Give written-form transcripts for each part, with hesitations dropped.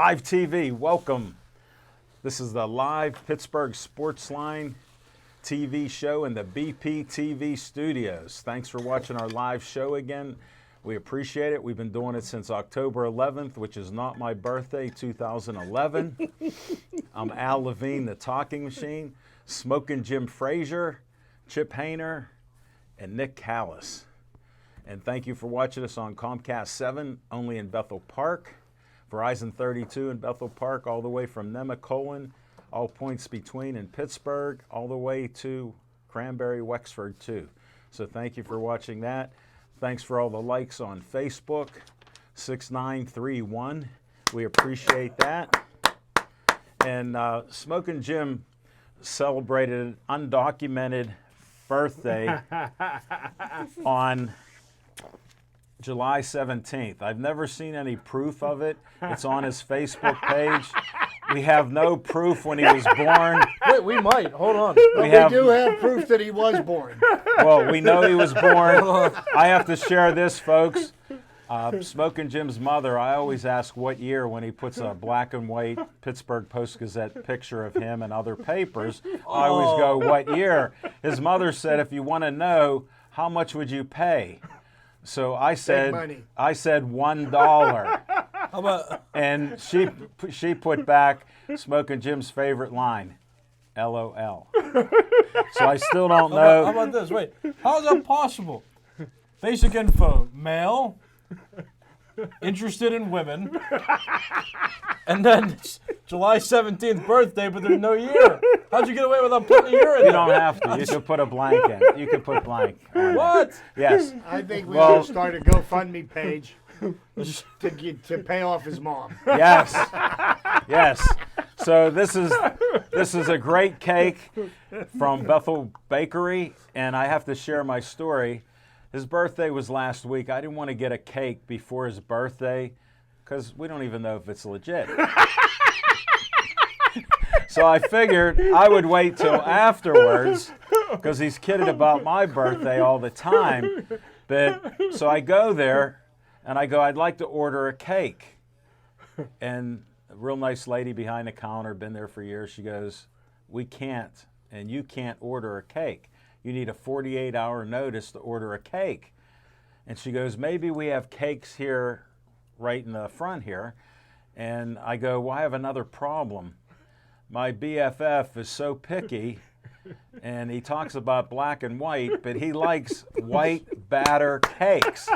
Live TV, welcome. This is the live Pittsburgh Sportsline TV show in the BP TV studios. Thanks for watching our live show again. We appreciate it. We've been doing it since October 11th, which is not my birthday, 2011. I'm Al Levine, the Talking Machine, Smoking Jim Frazier, Chip Hayner, and Nick Callis. And thank you for watching us on Comcast 7, only in Bethel Park, Verizon 32 in Bethel Park, all the way from Nemacolin, all points between in Pittsburgh, all the way to Cranberry, Wexford too. So thank you for watching that. Thanks for all the likes on Facebook, 6931. We appreciate that. And Smoking Jim celebrated an undocumented birthday on July 17th. I've never seen any proof of it. It's on his Facebook page. We have no proof when he was born. Wait, we might. Hold on. We do have proof that he was born. Well, we know he was born. I have to share this, folks. Smoking Jim's mother, I always ask what year when he puts a black and white Pittsburgh Post-Gazette picture of him and other papers. I always go, what year? His mother said, if you want to know, how much would you pay? So I said $1. How about? And she put back Smoking Jim's favorite line, LOL. So I still don't know. How about this? Wait, how is that possible? Basic info: male, interested in women, and then it's July 17th birthday, but there's no year. How'd you get away without putting a year in You there? don't have to. You could put a blank in. You could put blank. What? Yes. I think we should start a GoFundMe page to pay off his mom. Yes. Yes. So this is a great cake from Bethel Bakery, and I have to share my story. His birthday was last week. I didn't want to get a cake before his birthday because we don't even know if it's legit. So I figured I would wait till afterwards because he's kidding about my birthday all the time. So I go there and I go, I'd like to order a cake. And a real nice lady behind the counter, been there for years, she goes, we can't, and you can't order a cake. You need a 48-hour notice to order a cake. And she goes, maybe we have cakes here right in the front here. And I go, well, I have another problem. My BFF is so picky, and he talks about black and white, but he likes white batter cakes.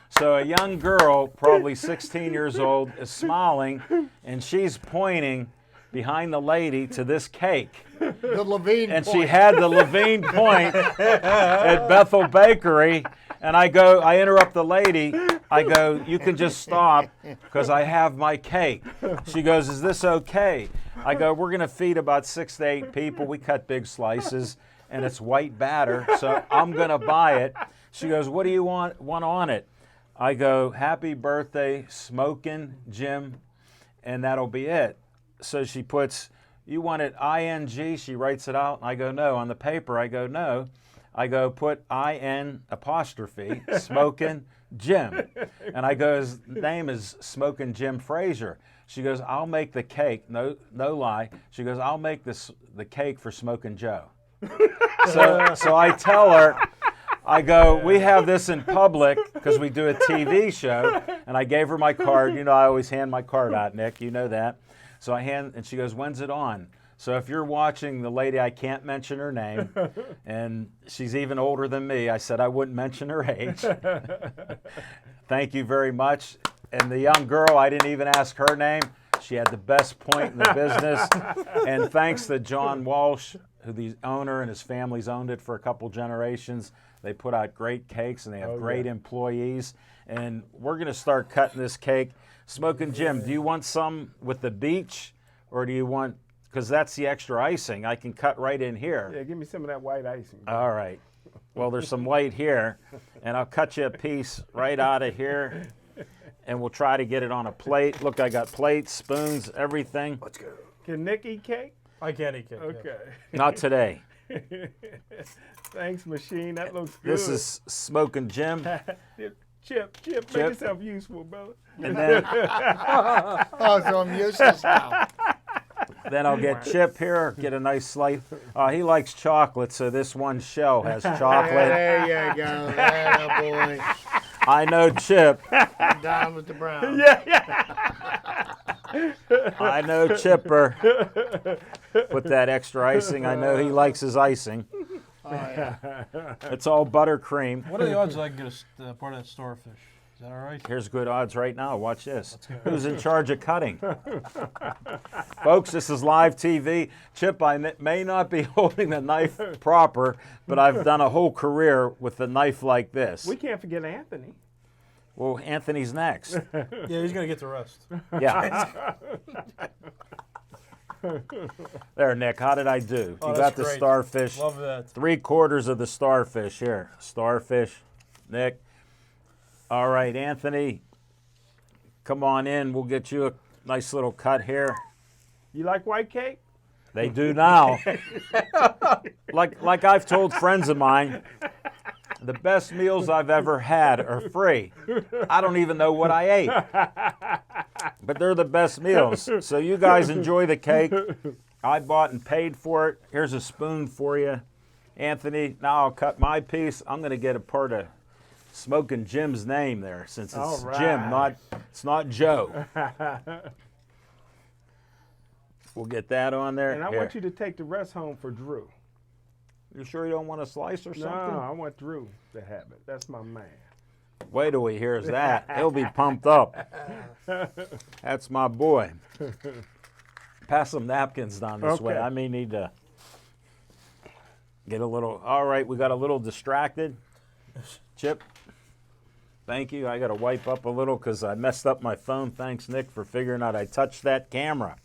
So a young girl, probably 16 years old, is smiling, and she's pointing behind the lady to this cake. The Levine and point. she had the Levine point at Bethel Bakery. And I interrupt the lady. I go, you can just stop because I have my cake. She goes, is this okay? I go, we're going to feed about 6 to 8 people. We cut big slices, and it's white batter, so I'm going to buy it. She goes, what do you want on it? I go, happy birthday, Smoking Jim, and that'll be it. So she puts, you want it ING? She writes it out. I go, no. On the paper, I go, no. I go, put IN apostrophe, Smoking Jim. And I go, his name is Smoking Jim Frazier. She goes, I'll make the cake. No lie. She goes, I'll make the cake for Smoking Joe. So I tell her, I go, we have this in public because we do a TV show. And I gave her my card. You know, I always hand my card out, Nick. You know that. So and she goes, when's it on? So if you're watching the lady, I can't mention her name, and she's even older than me. I said I wouldn't mention her age. Thank you very much. And the young girl, I didn't even ask her name. She had the best point in the business. And thanks to John Walsh, who the owner and his family's owned it for a couple generations. They put out great cakes, and they have great employees. And we're going to start cutting this cake. Smoking Jim, do you want some with the beach, or do you want, because that's the extra icing, I can cut right in here. Yeah, give me some of that white icing. All right. Well, there's some white here, and I'll cut you a piece right out of here, and we'll try to get it on a plate. Look, I got plates, spoons, everything. Let's go. Can Nick eat cake? I can't eat cake. Okay. Not today. Thanks, machine. That looks good. This is Smoking Jim. Chip, make yourself useful, brother. And then, Oh, so I'm useless now. then I'll get Chip here, get a nice slice. He likes chocolate, so this one shell has chocolate. There you go. That boy. I know Chip. I'm down with the brown. I know Chipper. Put that extra icing. I know he likes his icing. Oh, yeah. It's all buttercream. What are the odds I can get a part of that starfish? Is that all right? Here's good odds right now. Watch this. Who's in charge of cutting? Folks, this is live TV. Chip, I may not be holding the knife proper, but I've done a whole career with a knife like this. We can't forget Anthony. Well, Anthony's next. Yeah, he's gonna get the rest. Yeah. There, Nick, how did I do? Oh, You that's got the great. starfish. Love that. 3/4 of the starfish here. Starfish, Nick. All right, Anthony, come on in. We'll get you a nice little cut here. You like white cake? They do now. like I've told friends of mine, the best meals I've ever had are free. I don't even know what I ate. But they're the best meals. So you guys enjoy the cake. I bought and paid for it. Here's a spoon for you. Anthony, now I'll cut my piece. I'm going to get a part of Smoking Jim's name there, since it's All Jim, right. it's not Joe. We'll get that on there. And I Here. want you to take the rest home for Drew. You sure you don't want a slice or No, something? I want Drew to have it. That's my man. Wait till he hears that. He'll be pumped up. That's my boy. Pass some napkins down this way. Okay. I may need to get a little. All right, we got a little distracted. Chip, thank you. I got to wipe up a little because I messed up my phone. Thanks, Nick, for figuring out I touched that camera.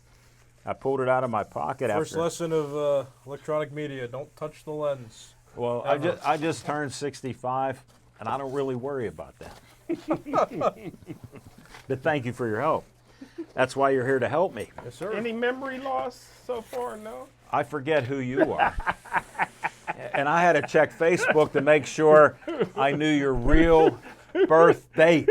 I pulled it out of my pocket First after. lesson of electronic media: don't touch the lens. Well, I just turned 65, and I don't really worry about that. But thank you for your help. That's why you're here to help me. Yes, sir. Any memory loss so far? No. I forget who you are. And I had to check Facebook to make sure I knew your real birth date.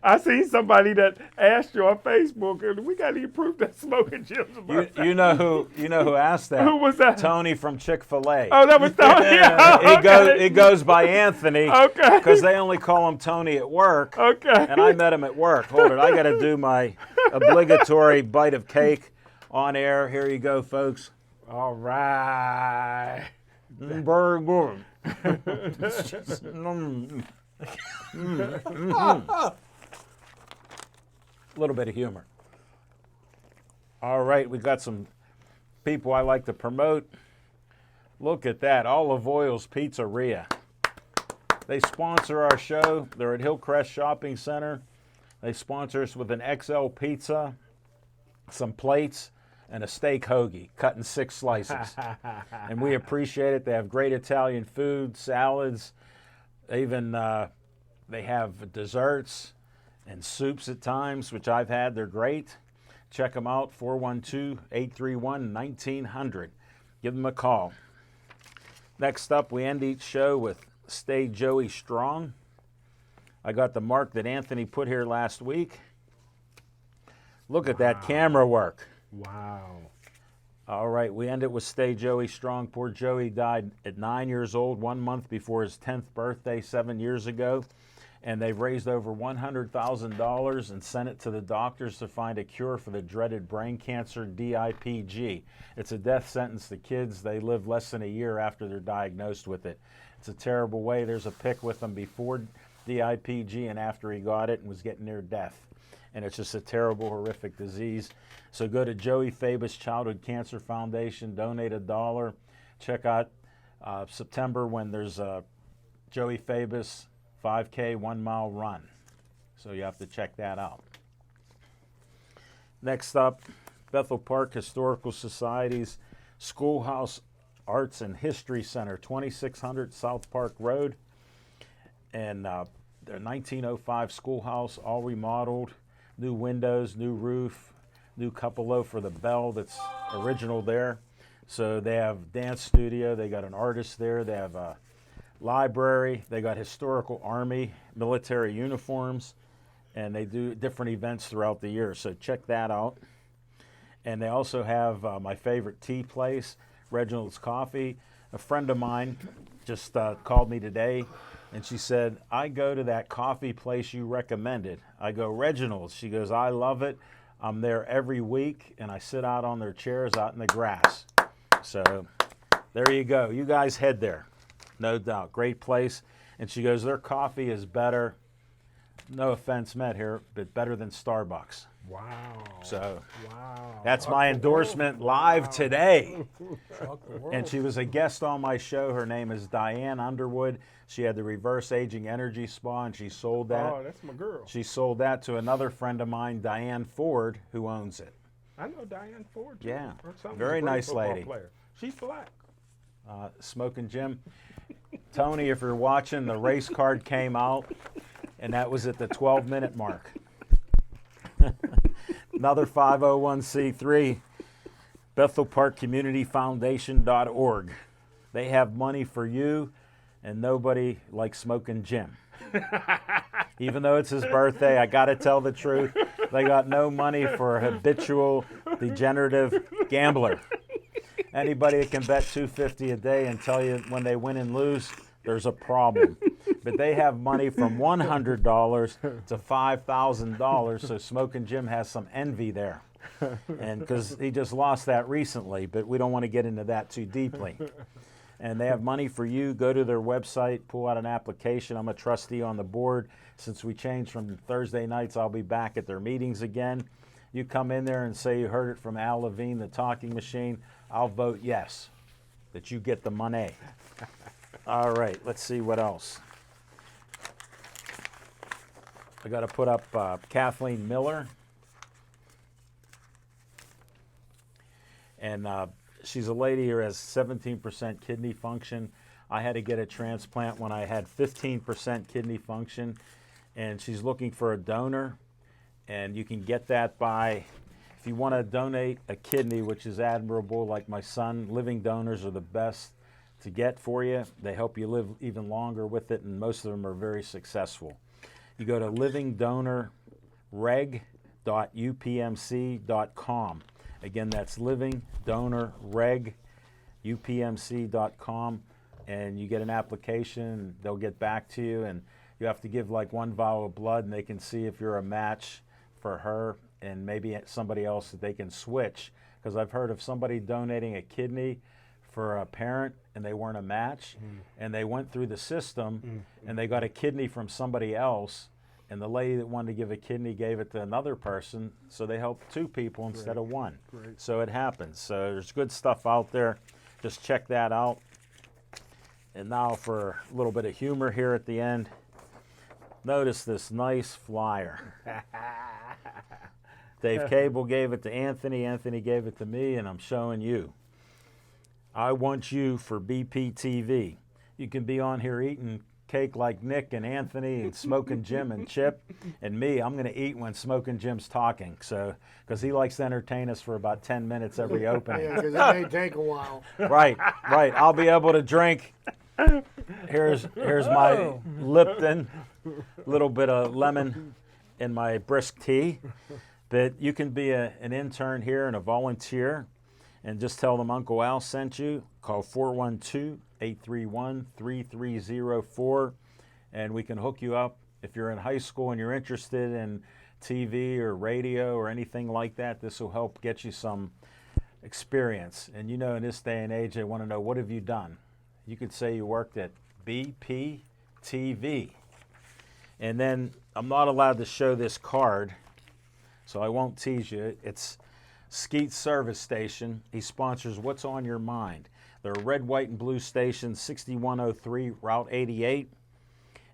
I seen somebody that asked you on Facebook, and we got to get proof that Smoking Jim's birthday. You know who asked that? Who was that? Tony from Chick-fil-A. Oh, that was Tony. It goes by Anthony. Okay. Because they only call him Tony at work. Okay. And I met him at work. Hold it. I got to do my obligatory bite of cake on air. Here you go, folks. All right. Very good. A little bit of humor. All right, we got some people I like to promote. Look at that, Olive Oil's Pizzeria. They sponsor our show. They're at Hillcrest Shopping Center. They sponsor us with an XL pizza, some plates, and a steak hoagie, cut in 6 slices. And we appreciate it. They have great Italian food, salads, even they have desserts and soups at times, which I've had. They're great. Check them out, 412-831-1900. Give them a call. Next up, we end each show with Stay Joey Strong. I got the mark that Anthony put here last week. Look at that camera work. Wow. All right, we end it with Stay Joey Strong. Poor Joey died at 9 years old, 1 month before his 10th birthday 7 years ago. And they've raised over $100,000 and sent it to the doctors to find a cure for the dreaded brain cancer, DIPG. It's a death sentence to kids. They live less than a year after they're diagnosed with it. It's a terrible way. There's a pic with him before DIPG and after he got it and was getting near death. And it's just a terrible, horrific disease. So go to Joey Fabus Childhood Cancer Foundation, donate $1. Check out September when there's a Joey Fabus 5K 1 mile run. So you have to check that out. Next up, Bethel Park Historical Society's Schoolhouse Arts and History Center, 2600 South Park Road. And their 1905 schoolhouse, all remodeled, new windows, new roof, new cupola for the bell that's original there. So they have dance studio, they got an artist there, they have library. They got historical Army military uniforms, and they do different events throughout the year. So check that out. And they also have my favorite tea place, Reginald's Coffee. A friend of mine just called me today, and she said, I go to that coffee place you recommended. I go, Reginald's. She goes, I love it. I'm there every week, and I sit out on their chairs out in the grass. So there you go. You guys head there. No doubt. Great place. And she goes, their coffee is better, no offense meant here, but better than Starbucks. Wow. So Wow. that's my endorsement live today. Shock the world. And she was a guest on my show. Her name is Diane Underwood. She had the reverse aging energy spa, and she sold that. Oh, that's my girl. She sold that to another friend of mine, Diane Ford, who owns it. I know Diane Ford, too. Yeah. Her son was Very a great nice football lady. Player. She's black. Smoking Jim. Tony, if you're watching, the race card came out, and that was at the 12-minute mark. Another 501c3, BethelParkCommunityFoundation.org. They have money for you, and nobody like Smoking Jim. Even though it's his birthday, I got to tell the truth. They got no money for a habitual, degenerative gambler. Anybody that can bet $250 a day and tell you when they win and lose, there's a problem. But they have money from $100 to $5,000, so Smoking Jim has some envy there. And because he just lost that recently, but we don't want to get into that too deeply. And they have money for you. Go to their website, pull out an application. I'm a trustee on the board. Since we changed from Thursday nights, I'll be back at their meetings again. You come in there and say you heard it from Al Levine, the talking machine. I'll vote yes, that you get the money. All right, let's see what else. I got to put up Kathleen Miller. And she's a lady who has 17% kidney function. I had to get a transplant when I had 15% kidney function. And she's looking for a donor. And you can get that by, if you want to donate a kidney, which is admirable, like my son, living donors are the best to get for you. They help you live even longer with it, and most of them are very successful. You go to livingdonorreg.upmc.com. Again, that's livingdonorreg.upmc.com, and you get an application. They'll get back to you, and you have to give like 1 vial of blood, and they can see if you're a match for her and maybe somebody else that they can switch. Because I've heard of somebody donating a kidney for a parent and they weren't a match, and they went through the system and they got a kidney from somebody else, and the lady that wanted to give a kidney gave it to another person, so they helped 2 people instead of 1. Great. So it happens. So there's good stuff out there. Just check that out. And now for a little bit of humor here at the end. Notice this nice flyer. Dave Cable gave it to Anthony. Anthony gave it to me, and I'm showing you. I want you for BPTV. You can be on here eating cake like Nick and Anthony and Smoking Jim and Chip. And me, I'm going to eat when Smoking Jim's talking. So, because he likes to entertain us for about 10 minutes every opening. Yeah, because it may take a while. Right. I'll be able to drink. Here's my Lipton, little bit of lemon in my brisk tea. But you can be an intern here and a volunteer, and just tell them Uncle Al sent you. Call 412-831-3304, and we can hook you up. If you're in high school and you're interested in TV or radio or anything like that, this will help get you some experience. And you know, in this day and age, they want to know, what have you done? You could say you worked at BPTV. And then I'm not allowed to show this card, so I won't tease you. It's Skeet's Service Station. He sponsors What's on Your Mind. They're a red, white, and blue station, 6103 Route 88.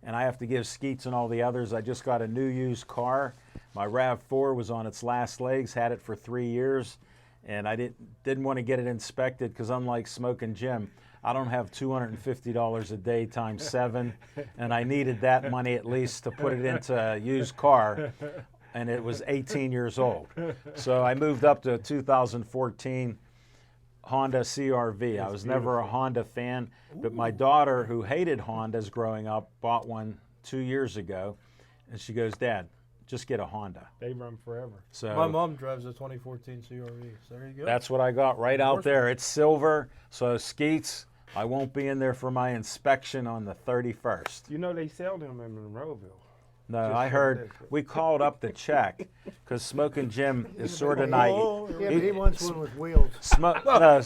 And I have to give Skeets and all the others, I just got a new used car. My RAV4 was on its last legs, had it for 3 years, and I didn't want to get it inspected because unlike Smoking Jim, I don't have $250 a day times 7, and I needed that money at least to put it into a used car, and it was 18 years old. So I moved up to a 2014 Honda CRV. I was never a Honda fan, but my daughter, who hated Hondas growing up, bought one 2 years ago, and she goes, "Dad, just get a Honda." They run forever. So My mom drives a 2014 CRV. So there you go. that's what I got right out there. It's silver, so Skeets, I won't be in there for my inspection on the 31st. You know they sell them in Monroeville. No, Just I for heard this. we called up to check because Smoking Jim is sort of naive. Yeah, but he wants one with wheels. Smoke. I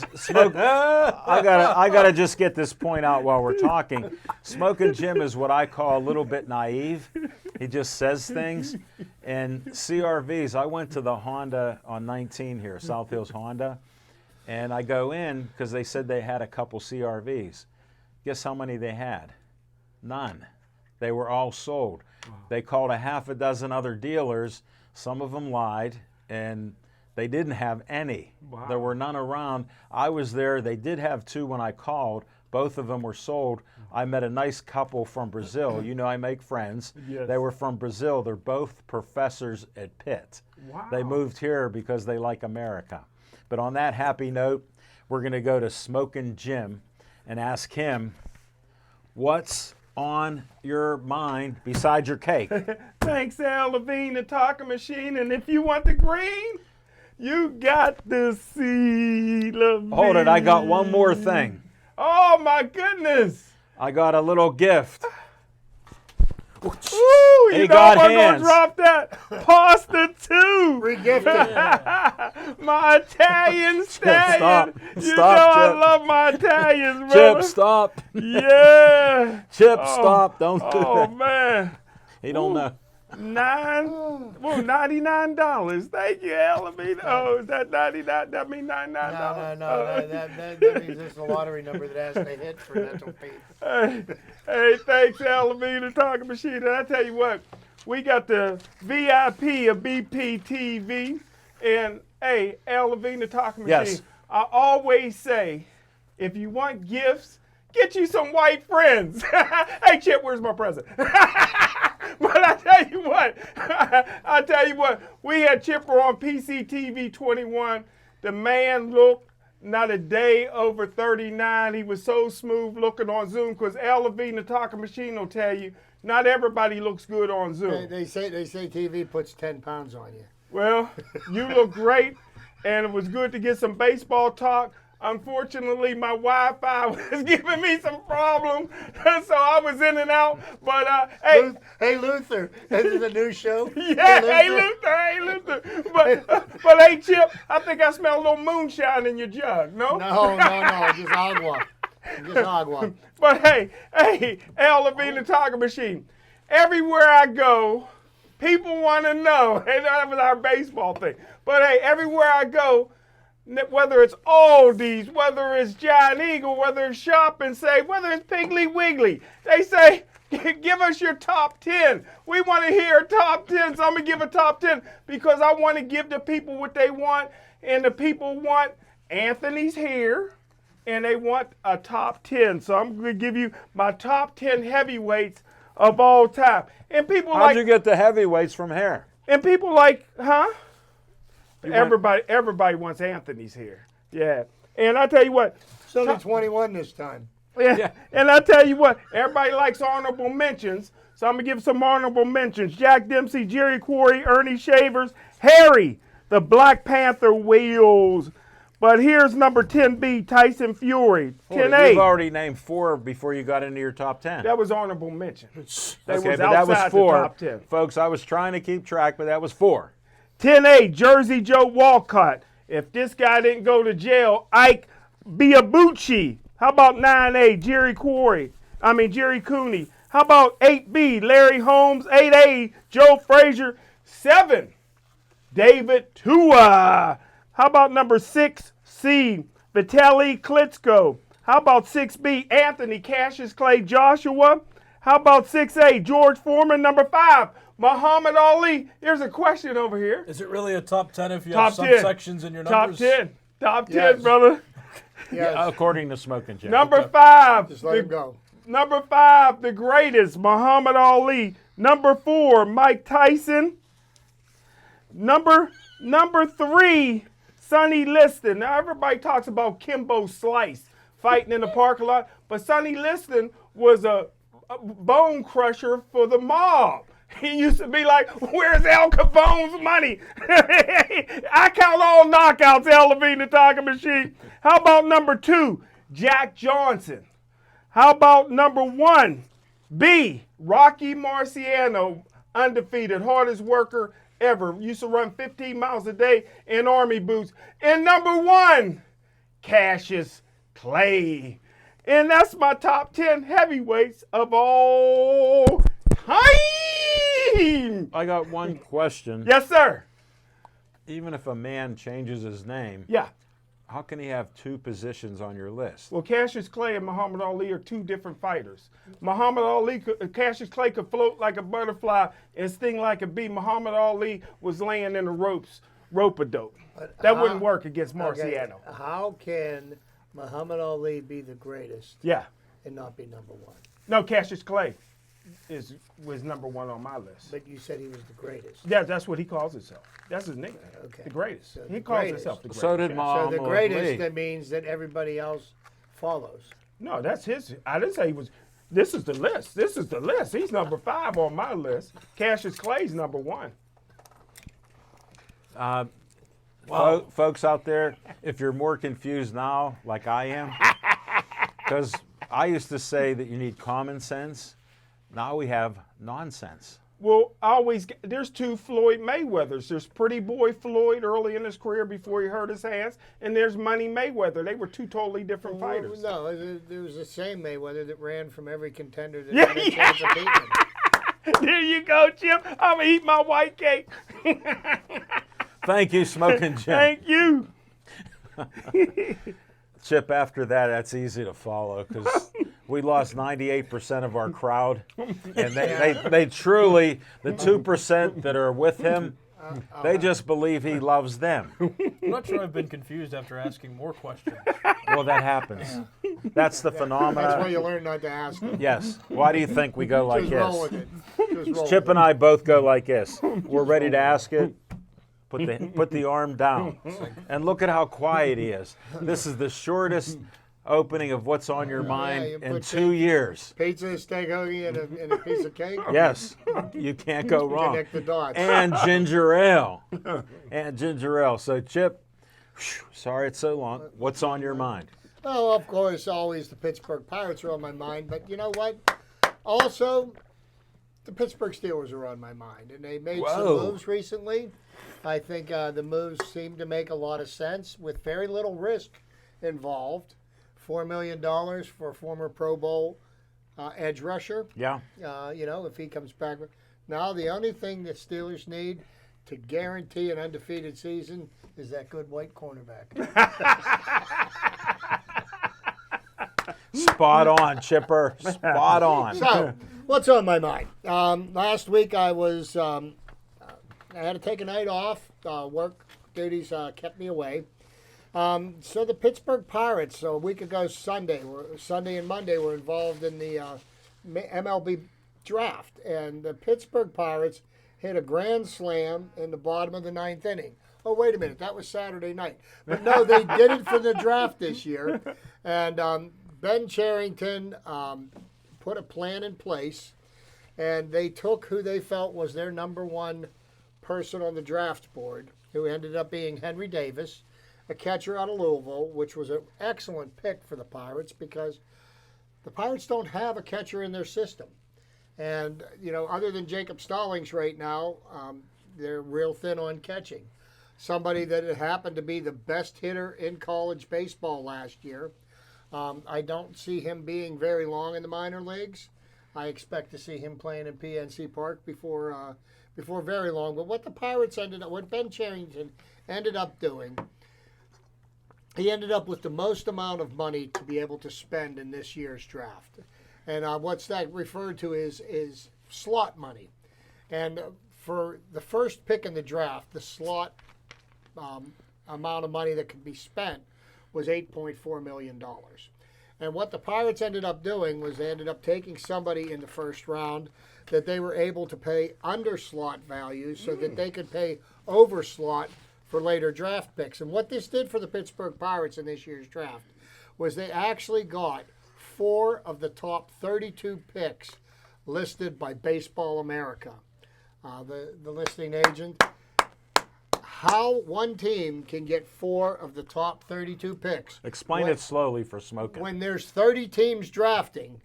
gotta just get this point out while we're talking. Smoking Jim is what I call a little bit naive. He just says things. And CRVs. I went to the Honda on 19 here, South Hills Honda, and I go in because they said they had a couple CRVs. Guess how many they had? None. They were all sold. They called a half a dozen other dealers. Some of them lied, and they didn't have any. Wow. There were none around. I was there. They did have two when I called. Both of them were sold. I met a nice couple from Brazil. You know, I make friends. Yes. They were from Brazil. They're both professors at Pitt. Wow. They moved here because they like America. But on that happy note, we're going to go to Smoking Jim and ask him, what's on your mind besides your cake? Thanks, Al Levine, the talking machine. And if you want the green, you got the C. Levine. Hold it, I got one more thing. Oh, my goodness. I got a little gift. Ooh, you He know got I'm going hands. to drop that. Pasta 2. Regifted. My Italian stallion. stop. You Stop, know I Chip. love my Italians, brother. Chip, stop. Yeah. Chip, stop. Don't do Oh, that. man. He don't know. $99. Thank you, Alameda. Oh, is that 99? That mean $99? No. That means it's a lottery number that has to hit for dental fees. Hey, thanks, Alameda Talking Machine. And I tell you what, we got the VIP of BPTV. And, hey, Alameda Talking Machine. Yes. I always say, if you want gifts, get you some white friends. Hey, Chip, where's my present? But I tell you what, we had Chipper on PCTV 21. The man looked not a day over 39. He was so smooth looking on Zoom because Al Levine, the talking machine, will tell you, not everybody looks good on Zoom. They say TV puts 10 pounds on you. Well, you look great, and it was good to get some baseball talk. Unfortunately, my Wi-Fi was giving me some problems, so I was in and out. But Hey Luther, this is a new show. yeah, hey Luther. But hey Chip, I think I smell a little moonshine in your jug. No. No, just agua. Just agua. But hey, Al Levine, the talking machine. Everywhere I go, people want to know, and that was our baseball thing. But hey, everywhere I go, whether it's Aldi's, whether it's Giant Eagle, whether it's Shop and Save, whether it's Piggly Wiggly, they say, give us your top 10. We want to hear a top 10, so I'm going to give a top 10 because I want to give the people what they want, and the people want Anthony's hair, and they want a top 10. So I'm going to give you my top 10 heavyweights of all time. And people How'd you get the heavyweights from here? and people like, huh? Everybody wants Anthony's here. Yeah. And I tell you what. It's only 21 this time. Yeah. And I tell you what, everybody likes honorable mentions. So I'm going to give some honorable mentions. Jack Dempsey, Jerry Quarry, Ernie Shavers, Harry, the Black Panther Wheels. But here's number 10B, Tyson Fury. Hold it, 10A. You've already named 4 before you got into your top 10. That was honorable mention. That Okay, was but that was outside 4. the top 10. Folks, I was trying to keep track, but that was 4. 10A, Jersey Joe Walcott. If this guy didn't go to jail, Ike Biabucci. How about 9A, Jerry Cooney. How about 8B, Larry Holmes. 8A, Joe Frazier. 7, David Tua. How about number 6C, Vitaly Klitschko. How about 6B, Anthony Cassius Clay Joshua. How about 6A, George Foreman. Number 5, Muhammad Ali. There's a question over here. Is it really a top 10 if you Top have 10. subsections in your Top numbers? 10. Top 10, Yes. brother. Yes. According to Smoking Jim. Number 5. Just let him go. Number 5, the greatest, Muhammad Ali. Number 4, Mike Tyson. Number 3, Sonny Liston. Now, everybody talks about Kimbo Slice fighting in the parking lot, but Sonny Liston was a bone crusher for the mob. He used to be like, where's Al Capone's money? I count all knockouts, Al Levine, the Talking Machine. How about number 2, Jack Johnson? How about number 1, B, Rocky Marciano, undefeated, hardest worker ever. Used to run 15 miles a day in army boots. And number 1, Cassius Clay. And that's my top 10 heavyweights of all time. I got one question. Yes, sir. Even if a man changes his name, Yeah. how can he have 2 positions on your list? Well, Cassius Clay and Muhammad Ali are 2 different fighters. Cassius Clay could float like a butterfly and sting like a bee. Muhammad Ali was laying in the ropes, rope-a-dope. That wouldn't work against Marciano. Okay, how can Muhammad Ali be the greatest Yeah. and not be number 1? No, Cassius Clay was number 1 on my list. But you said he was the greatest. Yeah, that's what he calls himself. That's his nickname. Okay. The greatest. So He the calls greatest. himself the greatest. So did yeah. Muhammad So the greatest, Ali. that means that everybody else follows. No, that's his. I didn't say he was. This is the list. This is the list. He's number 5 on my list. Cassius Clay's number 1. Folks out there, if you're more confused now, like I am, because I used to say that you need common sense. Now we have nonsense. Well, there's 2 Floyd Mayweathers. There's Pretty Boy Floyd early in his career before he hurt his hands, and there's Money Mayweather. They were 2 totally different fighters. No, there was the same Mayweather that ran from every contender that Yeah, had a chance of beating him. There you go, Jim. I'm gonna eat my white cake. Thank you, Smoking Jim. Thank you. Chip, after that, that's easy to follow because we lost 98% of our crowd. And they truly, the 2% that are with him, they just believe he loves them. I'm not sure I've been confused after asking more questions. Well, that happens. That's the That's why phenomenon. you learn not to ask them. Yes. Why do you think we go like Just roll this? with it. Just roll Chip with and I both go like this. We're ready to ask it. Put the arm down. And look at how quiet he is. This is the shortest opening of what's on your you mind in put 2 years. Pizza, steak hoagie, and a piece of cake. Yes. You can't go wrong. Connect the dots. And ginger ale. And ginger ale. So, Chip, sorry it's so long. What's on your mind? Well, of course, always the Pittsburgh Pirates are on my mind, but you know what? Also, the Pittsburgh Steelers are on my mind, and they made some Whoa. moves recently. I think the moves seem to make a lot of sense with very little risk involved. $4 million for a former Pro Bowl edge rusher. Yeah. If he comes back. Now, the only thing the Steelers need to guarantee an undefeated season is that good white cornerback. Spot on, Chipper. Spot on. So, what's on my mind? Last week I was, I had to take a night off. Work duties kept me away. So the Pittsburgh Pirates, a week ago Sunday and Monday were involved in the MLB draft. And the Pittsburgh Pirates hit a grand slam in the bottom of the 9th inning. Oh, wait a minute, that was Saturday night. But no, they did it for the draft this year. And Ben Cherington put a plan in place, and they took who they felt was their number 1 person on the draft board, who ended up being Henry Davis, a catcher out of Louisville, which was an excellent pick for the Pirates because the Pirates don't have a catcher in their system. And, other than Jacob Stallings right now, they're real thin on catching. Somebody that happened to be the best hitter in college baseball last year. I don't see him being very long in the minor leagues. I expect to see him playing in PNC Park before very long. But what Ben Cherington ended up doing, he ended up with the most amount of money to be able to spend in this year's draft. And what's that referred to is slot money. And for the first pick in the draft, the slot amount of money that could be spent was $8.4 million. And what the Pirates ended up doing was they ended up taking somebody in the first round that they were able to pay under slot values so that they could pay over slot for later draft picks. And what this did for the Pittsburgh Pirates in this year's draft was they actually got 4 of the top 32 picks listed by Baseball America, the listing agent. How one team can get 4 of the top 32 picks. Explain it slowly for Smoking. When there's 30 teams drafting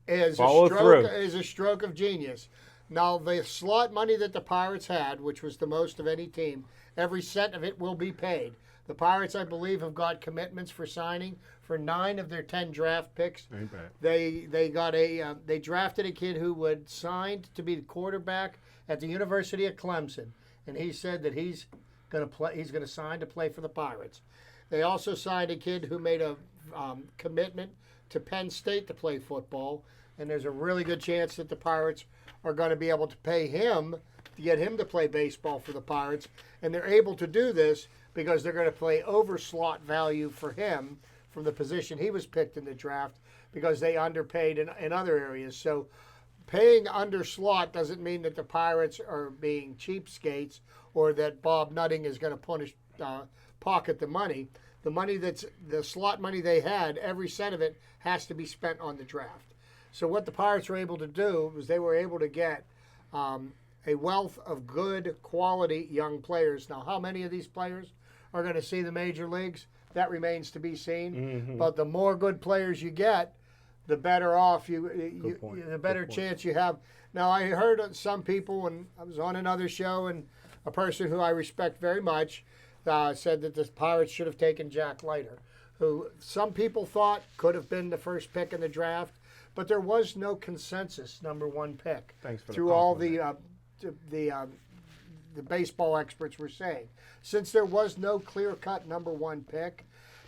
is Follow through. a stroke of genius. Now, the slot money that the Pirates had, which was the most of any team, every cent of it will be paid. The Pirates, I believe, have got commitments for signing for 9 of their 10 draft picks. Ain't bad. They drafted a kid who would signed to be the quarterback at the University of Clemson, and he said that he's going to play. He's going to sign to play for the Pirates. They also signed a kid who made a commitment to Penn State to play football, and there's a really good chance that the Pirates are going to be able to pay him to get him to play baseball for the Pirates, and they're able to do this because they're going to play over slot value for him from the position he was picked in the draft because they underpaid in other areas. So paying under slot doesn't mean that the Pirates are being cheapskates or that Bob Nutting is going to pocket the money. The money that's the slot money they had, every cent of it has to be spent on the draft. So what the Pirates were able to do was they were able to get a wealth of good quality young players. Now, how many of these players are going to see the major leagues? That remains to be seen. Mm-hmm. But the more good players you get, the better off the better chance you have. Now, I heard some people, and I was on another show, and a person who I respect very much said that the Pirates should have taken Jack Leiter, who some people thought could have been the first pick in the draft, but there was no consensus #1 pick. Thanks for the through all compliment. the baseball experts were saying. Since there was no clear-cut #1 pick,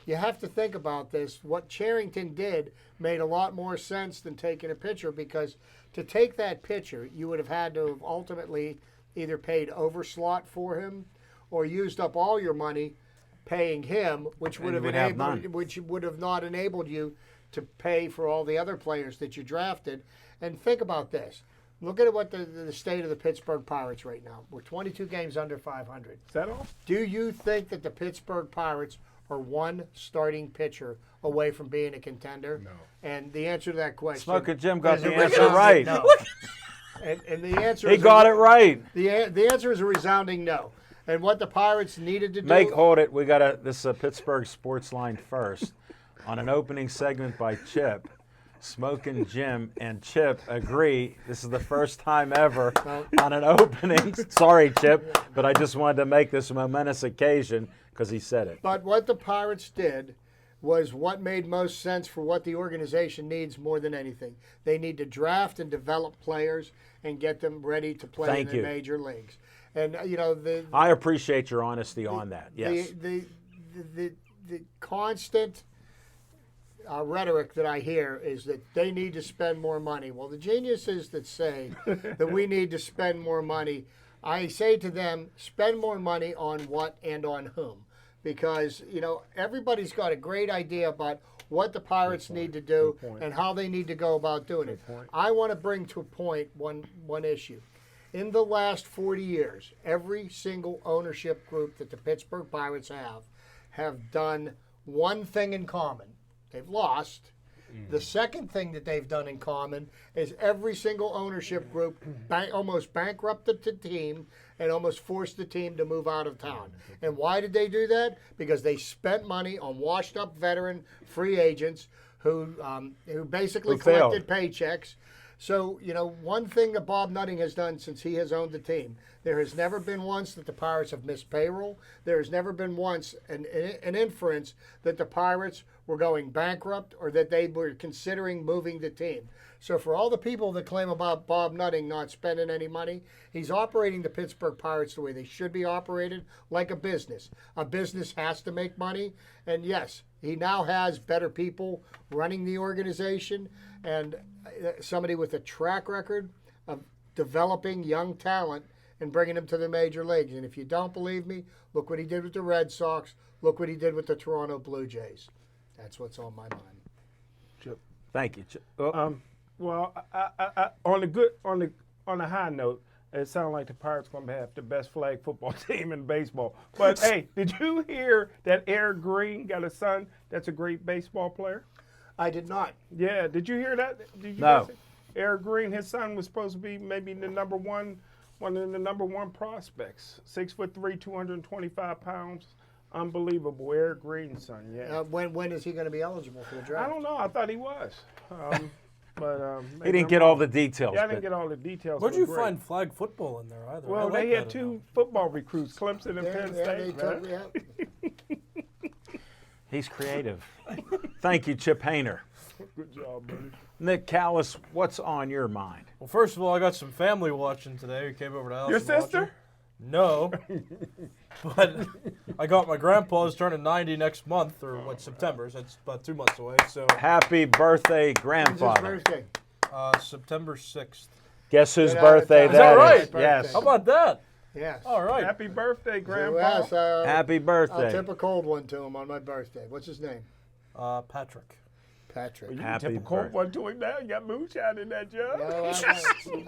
you have to think about this. What Cherington did made a lot more sense than taking a pitcher, because to take that pitcher, you would have had to have ultimately either paid over slot for him or used up all your money paying him, which would And have you would have enabled, none. which would have not enabled you to pay for all the other players that you drafted. And think about this. Look at what the state of the Pittsburgh Pirates right now. We're 22 games under 500. Is that all? Do you think that the Pittsburgh Pirates are one starting pitcher away from being a contender? No. And the answer to that question, Smoking Jim got is the a answer resounding right. no. And the answer He is got it right. The answer is a resounding no. And what the Pirates needed to do. Hold it. We got this Pittsburgh Sports Line first. On an opening segment by Chip, Smoking Jim and Chip agree. This is the first time ever on an opening. Sorry, Chip, but I just wanted to make this a momentous occasion because he said it. But what the Pirates did was what made most sense for what the organization needs more than anything. They need to draft and develop players and get them ready to play Thank in the you. major leagues. And you know I appreciate your honesty on that. Yes. the constant rhetoric that I hear is that they need to spend more money. Well, the geniuses that say that we need to spend more money, I say to them, spend more money on what and on whom. Because, you know, everybody's got a great idea about what the Pirates need to do and how they need to go about doing it. I want to bring to a point one issue. In the last 40 years, every single ownership group that the Pittsburgh Pirates have done one thing in common. They've lost. The second thing that they've done in common is every single ownership group almost bankrupted the team and almost forced the team to move out of town. And why did they do that? Because they spent money on washed-up veteran free agents who basically Who failed. collected paychecks. So, you know, one thing that Bob Nutting has done since he has owned the team, there has never been once that the Pirates have missed payroll. There has never been once an inference that the Pirates were going bankrupt or that they were considering moving the team. So for all the people that claim about Bob Nutting not spending any money, he's operating the Pittsburgh Pirates the way they should be operated, like a business. A business has to make money. And yes, he now has better people running the organization and somebody with a track record of developing young talent and bringing them to the major leagues. And if you don't believe me, look what he did with the Red Sox. Look what he did with the Toronto Blue Jays. That's what's on my mind. Thank you, Chip. Oh, Well, on a high note, It sounds like the Pirates going to have the best flag football team in baseball. But, hey, did you hear that Eric Green got a son that's a great baseball player? I did not. Yeah, did you hear that? Did you No. guys- Eric Green, his son was supposed to be maybe the one of the number one prospects. 6'3", 225 pounds. Unbelievable. Eric Green's son, yeah. When is he going to be eligible for the draft? I don't know. I thought he was. He didn't get all the details. Yeah, I didn't but get all the details. Where'd but you great. find flag football in there either? Well, I like they had that two about football recruits, Clemson and Yeah, Penn yeah, State. they man. took, yeah. He's creative. Thank you, Chip Hayner. Good job, buddy. Nick Callis, what's on your mind? Well, first of all, I got some family watching today. We came over to Alice. Your and watching. sister? No. But I got my grandpa's turning 90 next month, or September. So that's about 2 months away. So Happy birthday, When's his grandfather. birthday? September 6th. Guess whose Good birthday time. Is that that right? is. Yes. How about that? Yes. All right. Happy birthday, So, Grandpa. yes, Happy I'll birthday. tip a cold one to him on my birthday. What's his name? Patrick. Patrick. You Happy can tip a cold birthday. one to him now. You got moonshine in that jug. No,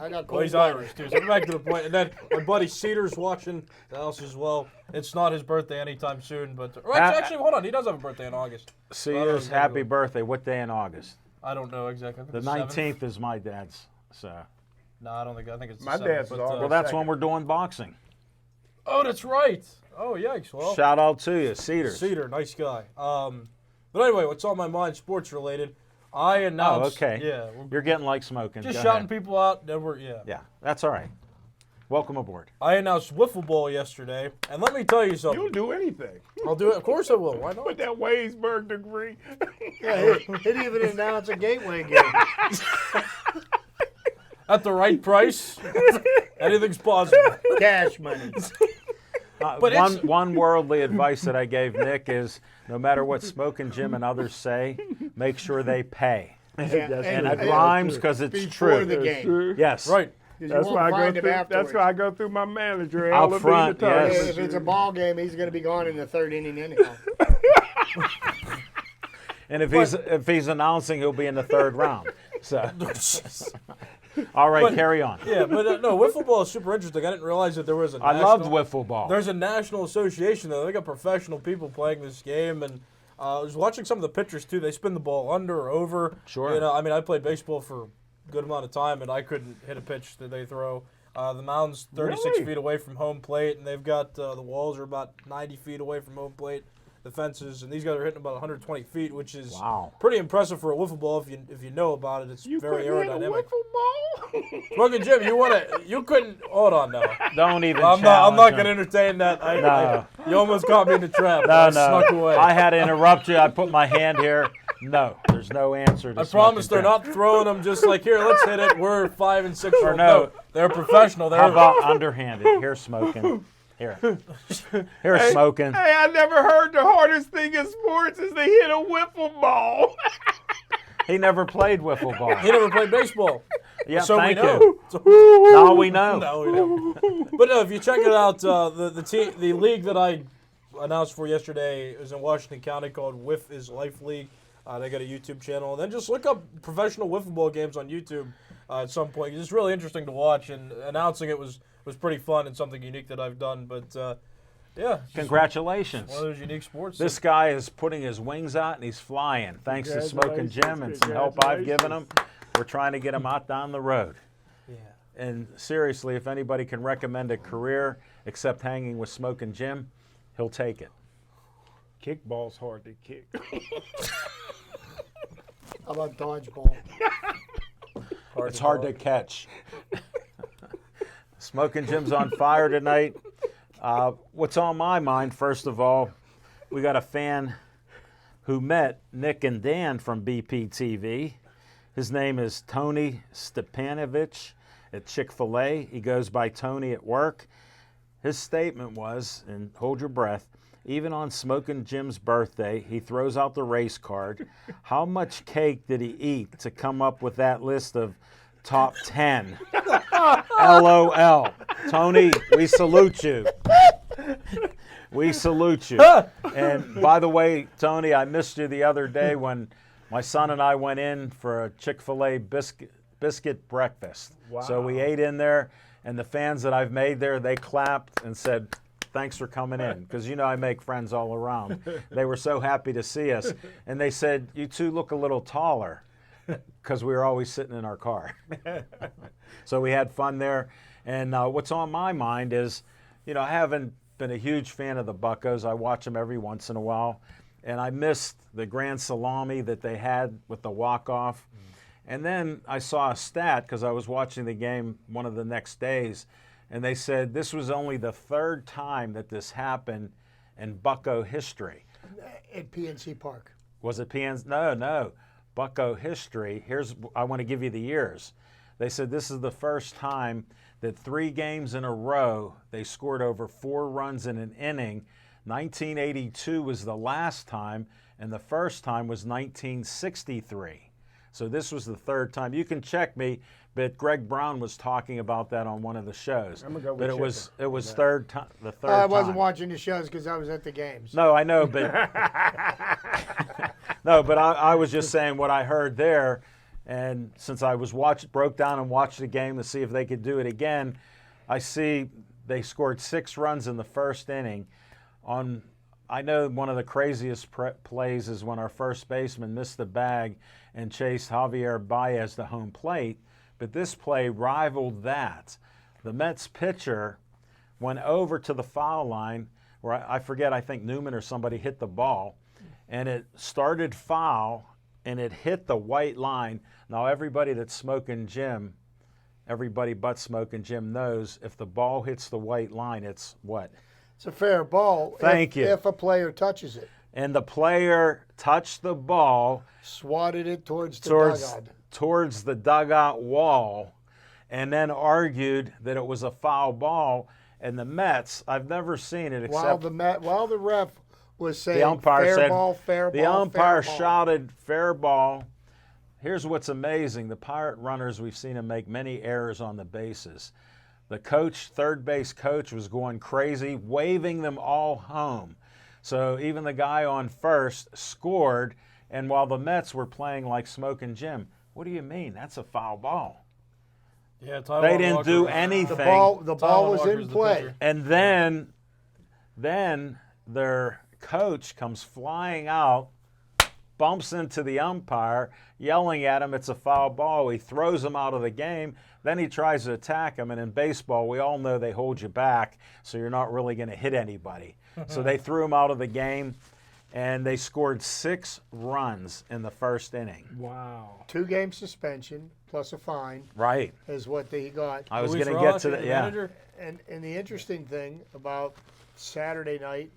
I got Well, cold he's water. Irish, too. So back to the point. And then my buddy Cedar's watching the house as well. It's not his birthday anytime soon, but actually, hold on. He does have a birthday in August. Sears, happy birthday. What day in August? I don't know exactly. I think The it's 19th is my dad's. So, 7th. No, I don't think. I think it's the My 7th, dad's but, is August. well, that's Second. when we're doing boxing. Oh, that's right. Oh, yikes. Well, Shout out to you, Cedars. Cedar, nice guy. But anyway, what's on my mind, sports related? I announced. Oh, okay. Yeah, we're You're getting like smoking. just Go shouting ahead. people out. Then yeah. Yeah, that's all right. Welcome aboard. I announced wiffle ball yesterday, and let me tell you something. You'll do anything. I'll do it. Of course I will. Why not? With that Waysburg degree. Yeah, he'd even announce a gateway game. At the right price, anything's possible. Cash money. But it's- One worldly advice that I gave Nick is no matter what Smoking Jim and others say, make sure they pay. And it rhymes because it's Before true. the game. Yes. Right. 'Cause you That's won't why I go find him through. afterwards. That's why I go through my manager. Out Al front, Levine, yes. If it's a ball game, he's going to be gone in the third inning anyhow. And if he's announcing, he'll be in the third round. So, all right, But- carry on. Yeah, but no, wiffle ball is super interesting. I didn't realize that there was a I national, loved wiffle ball. There's a national association though. They got professional people playing this game, and I was watching some of the pitchers too. They spin the ball under or over. Sure. You know, I mean, I played baseball for a good amount of time, and I couldn't hit a pitch that they throw. The mound's 36 Really? feet away from home plate, and they've got the walls are about 90 feet away from home plate. The fences, and these guys are hitting about 120 feet, which is Wow. pretty impressive for a wiffle ball. If you know about it, it's You very couldn't hit a aerodynamic. wiffle ball? Look at Jim. You couldn't. Hold on now. Don't even. I'm not challenge going him. to entertain that. No. You almost caught me in the trap. No, I no. snuck away. I had to interrupt you. I put my hand here. No, there's no answer to I promise they're Smoking not throwing them just like, here, let's hit it. We're 5 and 6. Or Or no. they're professional. Jim. They're How about underhanded? Here, Smoking. Here. Here, Smoking. Hey, I never heard the hardest thing in sports is to hit a wiffle ball. He never played wiffle ball. He never played baseball. Yeah, So thank we know. you. So, Now we know. no, we don't. But no, if you check it out, the league that I announced for yesterday is in Washington County called Whiff is Life League. They got a YouTube channel. And then just look up professional wiffle ball games on YouTube at some point. It's really interesting to watch, and announcing it was pretty fun and something unique that I've done. But yeah, it's just Congratulations. one of those unique sports. This guy is putting his wings out and he's flying. Thanks to Smoking Jim and some help I've given him. We're trying to get him out down the road. Yeah. And seriously, if anybody can recommend a career except hanging with Smoking Jim, he'll take it. Kickball's hard to kick. How about dodgeball? It's hard to catch. Smoking Jim's on fire tonight. What's on my mind, first of all, we got a fan who met Nick and Dan from BPTV. His name is Tony Stepanovich at Chick-fil-A. He goes by Tony at work. His statement was, and hold your breath, even on Smoking Jim's birthday, he throws out the race card. How much cake did he eat to come up with that list of top 10? LOL. Tony, we salute you. We salute you. And by the way, Tony, I missed you the other day when my son and I went in for a Chick-fil-A biscuit breakfast. So we ate in there, And the fans that I've made there, they clapped and said, thanks for coming in, because I make friends all around. They were so happy to see us. And they said, you two look a little taller, because we were always sitting in our car. So we had fun there. And what's on my mind is, I haven't been a huge fan of the Buccos. I watch them every once in a while. And I missed the grand salami that they had with the walk-off. And then I saw a stat, because I was watching the game one of the next days, and they said this was only the third time that this happened in Bucco history. At PNC Park. Was it PNC? No. Bucco history. I want to give you the years. They said this is the first time that 3 games in a row they scored over 4 runs in an inning. 1982 was the last time, and the first time was 1963. So this was the third time. You can check me, but Greg Brown was talking about that on one of the shows. I'm gonna go with but it was that. third time. The third I wasn't time. watching the shows because I was at the games. No, I know, but no, but I was just saying what I heard there, and since I was broke down and watched the game to see if they could do it again, I see they scored 6 runs in the first inning. I know one of the craziest plays is when our first baseman missed the bag and chased Javier Baez to home plate, but this play rivaled that. The Mets pitcher went over to the foul line, where I forget, I think Newman or somebody hit the ball, and it started foul, and it hit the white line. Now everybody that's Smoking Jim, everybody but Smoking Jim knows if the ball hits the white line, it's what? It's a fair ball. Thank you. If a player touches it. And the player touched the ball Swatted it towards the dugout. towards the dugout wall, and then argued that it was a foul ball. And the Mets, I've never seen it except While the ref was saying the umpire fair said, ball, fair ball, the umpire fair ball. shouted fair ball. Here's what's amazing. The Pirate runners, we've seen them make many errors on the bases. The coach, third base coach, was going crazy, waving them all home. So even the guy on first scored, and while the Mets were playing like Smoking Jim, what do you mean? That's a foul ball. Yeah, Taijuan They didn't Walker. do anything. The ball Taijuan was Walker's in the play. pitcher. And then their coach comes flying out, bumps into the umpire, yelling at him, it's a foul ball. He throws him out of the game. Then he tries to attack him. And in baseball, we all know they hold you back, so you're not really going to hit anybody. So they threw him out of the game, and they scored 6 runs in the first inning. Wow. 2-game suspension plus a fine Right. is what he got. I was Luis going to get Rojas, to the that. Yeah. manager? And the interesting thing about Saturday night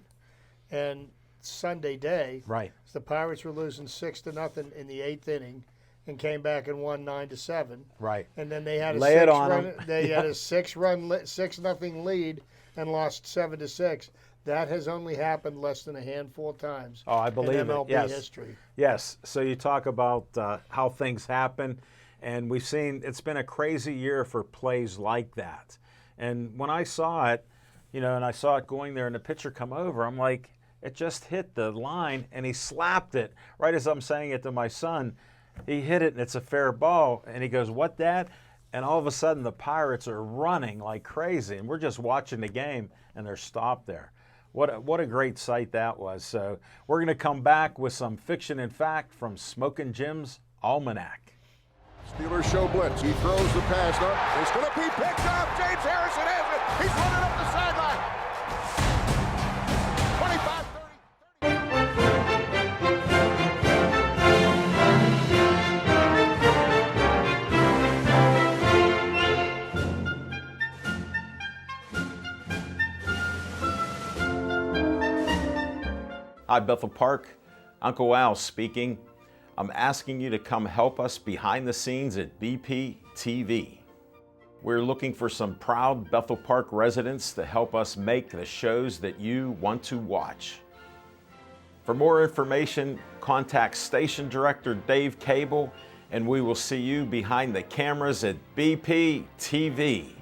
and Sunday day Right. is the Pirates were losing 6-0 in the 8th inning and came back and won 9-7. Right. And then they had a Lay it 6 on run. 'em. They had a 6-0 lead and lost 7-6. That has only happened less than a handful of times. Oh, I believe in MLB it. Yes. history. Yes. So you talk about how things happen, and we've seen it's been a crazy year for plays like that. And when I saw it, and I saw it going there and the pitcher come over, I'm like, it just hit the line, and he slapped it. Right as I'm saying it to my son, he hit it, and it's a fair ball. And he goes, what, Dad? And all of a sudden, the Pirates are running like crazy, and we're just watching the game, and they're stopped there. What a great sight that was. So we're going to come back with some fiction and fact from Smoking Jim's Almanac. Steelers show blitz. He throws the pass up. It's going to be picked up. James Harrison has it. He's running up the sideline. 25-30. Hi, Bethel Park. Uncle Al speaking. I'm asking you to come help us behind the scenes at BP TV. We're looking for some proud Bethel Park residents to help us make the shows that you want to watch. For more information, contact Station Director Dave Cable, and we will see you behind the cameras at BP TV.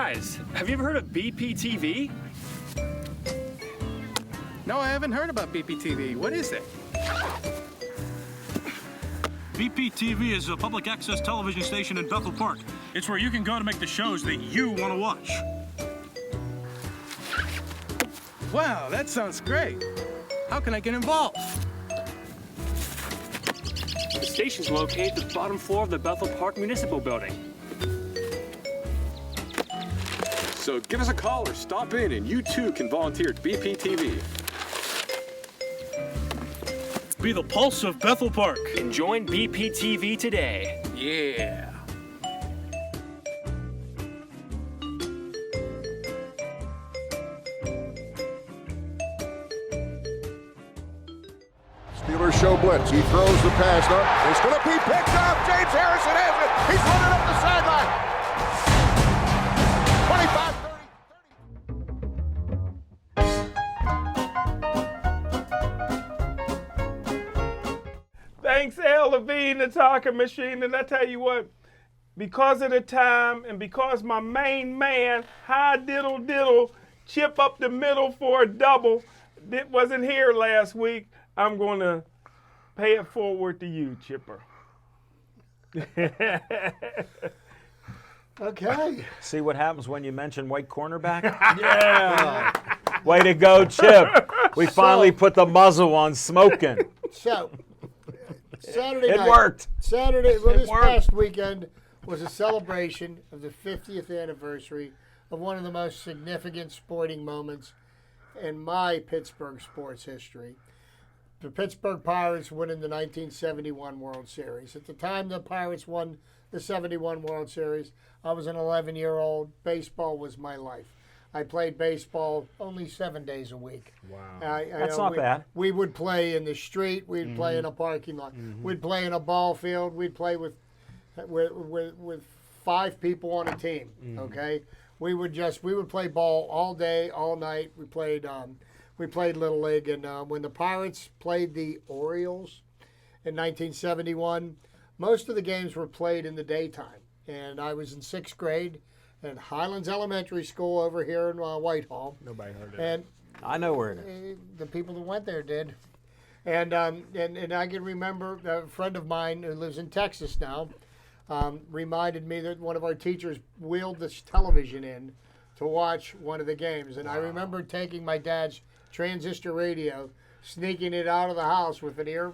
Guys, have you ever heard of BPTV? No, I haven't heard about BPTV. What is it? BPTV is a public access television station in Bethel Park. It's where you can go to make the shows that you want to watch. Wow, that sounds great. How can I get involved? The station's located at the bottom floor of the Bethel Park Municipal Building. So give us a call or stop in and you too can volunteer at BPTV. Be the pulse of Bethel Park. And join BPTV today. Yeah. Steelers show blitz. He throws the pass up. It's going to be picked up. James Harrison has it. He's running up the sideline. 25-30. Thanks, Al Levine, the talking machine. And I tell you what, because of the time and because my main man, High Diddle Diddle, Chip up the middle for a double, that wasn't here last week, I'm going to pay it forward to you, Chipper. Okay. See what happens when you mention white cornerback? Yeah. Way to go, Chip. We finally put the muzzle on smoking. So, Saturday It night. worked. Saturday, well, this worked. past weekend was a celebration of the 50th anniversary of one of the most significant sporting moments in my Pittsburgh sports history. The Pittsburgh Pirates winning the 1971 World Series. At the time the Pirates won the 71 World Series, I was an 11-year-old. Baseball was my life. I played baseball only 7 days a week. Wow. That's not bad. We would play in the street. We'd play in a parking lot. We'd play in a ball field. We'd play with 5 people on a team. Okay, we would play ball all day, all night. We played Little League, and when the Pirates played the Orioles in 1971, most of the games were played in the daytime. And I was in 6th grade at Highlands Elementary School over here in Whitehall. Nobody heard it. And I know where it is. the people that went there did. And I can remember a friend of mine who lives in Texas now reminded me that one of our teachers wheeled this television in to watch one of the games. And I remember taking my dad's transistor radio, sneaking it out of the house with an ear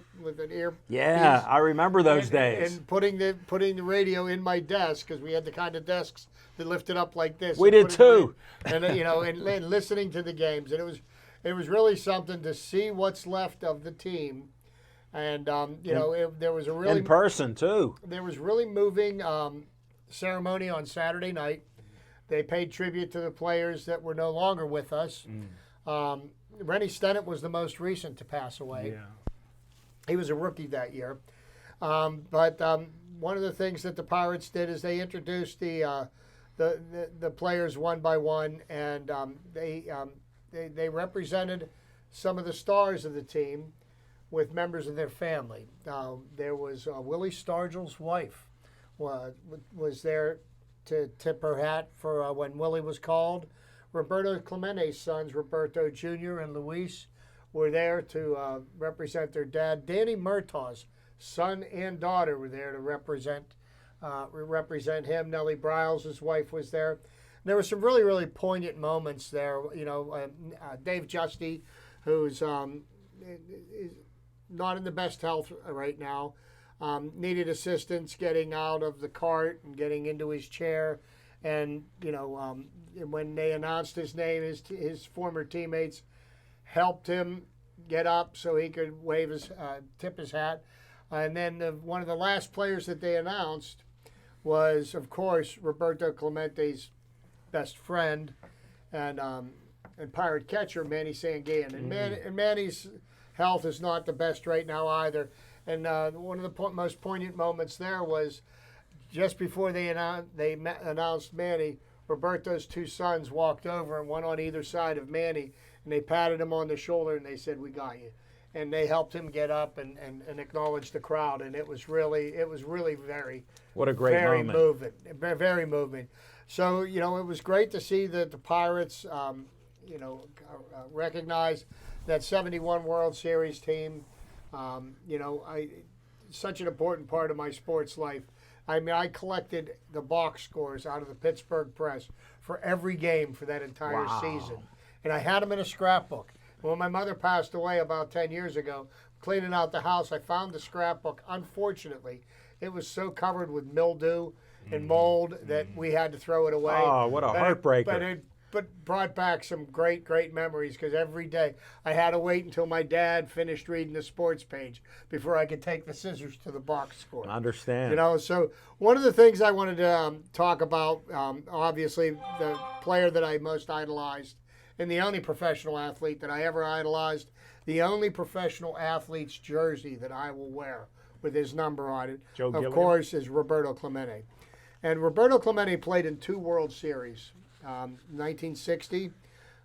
Yeah, piece, I remember those days. and putting the radio in my desk, because we had the kind of desks that lifted up like this. We and did put it too. in, and listening to the games, and it was really something to see what's left of the team. And there was a really In person too. there was really moving ceremony on Saturday night. They paid tribute to the players that were no longer with us. Rennie Stennett was the most recent to pass away. Yeah. He was a rookie that year. But one of the things that the Pirates did is they introduced the players one by one, and they represented some of the stars of the team with members of their family. There was Willie Stargell's wife was there to tip her hat for when Willie was called. Roberto Clemente's sons, Roberto Jr. and Luis, were there to represent their dad. Danny Murtaugh's son and daughter were there to represent him. Nellie Briles, his wife, was there. There were some really, really poignant moments there. Dave Justy, who's is not in the best health right now, needed assistance getting out of the cart and getting into his chair. And, when they announced his name, his former teammates helped him get up so he could tip his hat. And then one of the last players that they announced was, of course, Roberto Clemente's best friend and Pirate catcher, Manny Sanguillen. And Manny's health is not the best right now either. And one of the most poignant moments there was just before they announced Manny, Roberto's 2 sons walked over and one on either side of Manny, and they patted him on the shoulder and they said, "We got you." And they helped him get up and acknowledge the crowd, and it was really very, What a great very moment. moving, very moving. So, it was great to see that the Pirates, recognize that 71 World Series team. Such an important part of my sports life. I mean, I collected the box scores out of the Pittsburgh Press for every game for that entire season. And I had them in a scrapbook. When my mother passed away about 10 years ago, cleaning out the house, I found the scrapbook. Unfortunately, it was so covered with mildew and mold that we had to throw it away. Oh, what a heartbreaker. But brought back some great, great memories because every day I had to wait until my dad finished reading the sports page before I could take the scissors to the box score. I understand. So one of the things I wanted to talk about, obviously, the player that I most idolized and the only professional athlete that I ever idolized, the only professional athlete's jersey that I will wear with his number on it, of course, is Roberto Clemente. And Roberto Clemente played in 2 World Series. 1960,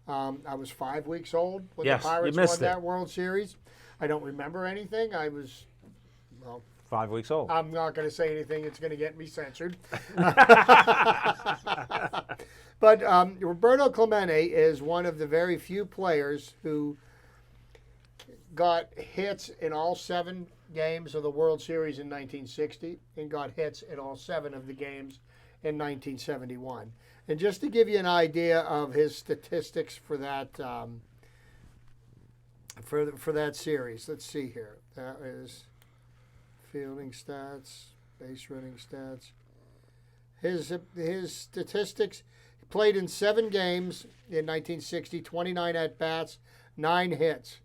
I was 5 weeks old when the Pirates won that World Series. I don't remember anything. I was, 5 weeks old. I'm not going to say anything. It's going to get me censored. But Roberto Clemente is one of the very few players who got hits in all 7 games of the World Series in 1960 and got hits in all 7 of the games in 1971. And just to give you an idea of his statistics for that for that series, let's see here. That is fielding stats, base running stats. His statistics: he played in 7 games in 1960, 29 at bats, 9 hits.